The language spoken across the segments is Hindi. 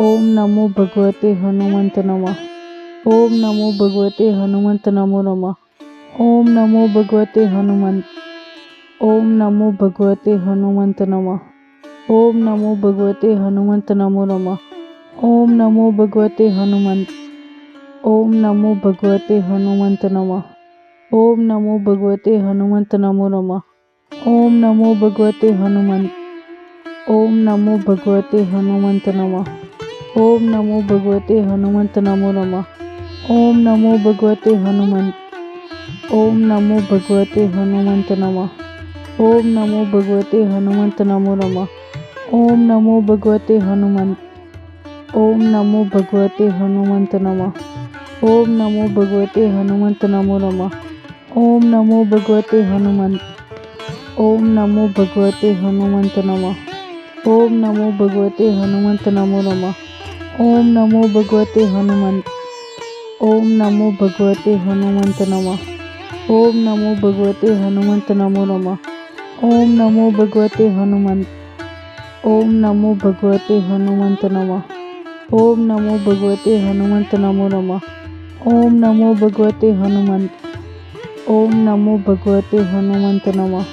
ओम नमो भगवते हनुमंत नमः। ओम नमो भगवते हनुमंत नमो नमः। ओम नमो भगवते हनुमंत। ओम नमो भगवते हनुमंत नमः। ओम नमो भगवते हनुमंत नमो नमः। ओम नमो भगवते हनुमंत। ओम नमो भगवते हनुमंत नमः। ओम नमो भगवते हनुमंत नमो नमः। ओम नमो भगवते हनुमंत। ओम नमो भगवते हनुमंत नमः। ओम नमो भगवते हनुमंत नमो नमः। ओम नमो भगवते हनुमंत। ओम नमो भगवते हनुमंत नमः। ओम नमो भगवते हनुमंत नमो नमः। ओम नमो भगवते हनुमंत। ओम नमो भगवते हनुमंत नमः। ओम नमो भगवते हनुमंत नमो नमः। ओम नमो भगवते हनुमंत। ओम नमो भगवते हनुमंत नमः। ओम नमो भगवते हनुमंत नमो नमः। ओम नमो भगवते हनुमंत। ओम नमो भगवते हनुमंत नमः। ओम नमो भगवते हनुमंत नमो नमः। ओम नमो भगवते हनुमंत। ओम नमो भगवते हनुमंत नमः। ओम नमो भगवते हनुमंत नमो नमः। ओम नमो भगवते हनुमंत। ओम नमो भगवते हनुमंत नमः।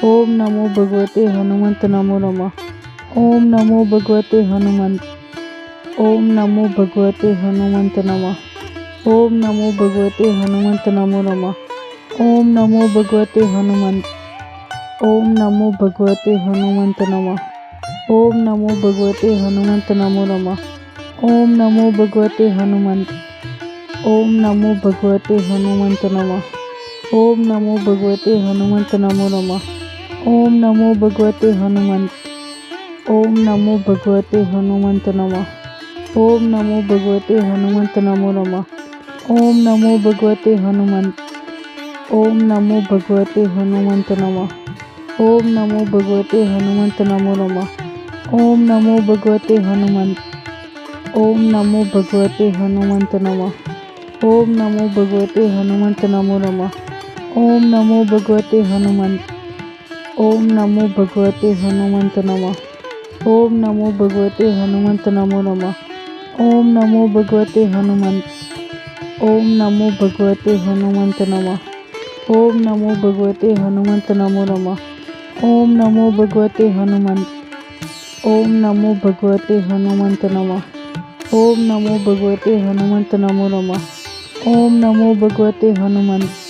ओम नमो भगवते हनुमंत नमो नमः। ओम नमो भगवते हनुमंत। ओम नमो भगवते हनुमंत नमः। ओम नमो भगवते हनुमंत नमो नमः। ओम नमो भगवते हनुमंत। ओम नमो भगवते हनुमंत नमः। ओम नमो भगवते हनुमंत नमो नमः। ओम नमो भगवते हनुमंत। ओम नमो भगवते हनुमंत नमः। ओम नमो भगवते हनुमंत नमो नमः। ओम नमो भगवते हनुमंत। ओम नमो भगवते हनुमंत नमः। ओम नमो भगवते हनुमंत नमो नमः। ओम नमो भगवते हनुमंत। ओम नमो भगवते हनुमंत नमः। ओम नमो भगवते हनुमंत नमो नमः। ओम नमो भगवते हनुमंत। ओम नमो भगवते हनुमंत नमः। ओम नमो भगवते हनुमंत नमो नमः। ओम नमो भगवते हनुमंत। ओम नमो भगवते हनुमंत नमः। ओम नमो भगवते हनुमंत नमो नमः। ओम नमो भगवते हनुमंत। ओम नमो भगवते हनुमंत नमः। ओम नमो भगवते हनुमंत नमो नमः। ओम नमो भगवते हनुमंत। ओम नमो भगवते हनुमंत नमः। ओम नमो भगवते हनुमंत नमो नमः। ओम नमो भगवते हनुमंत।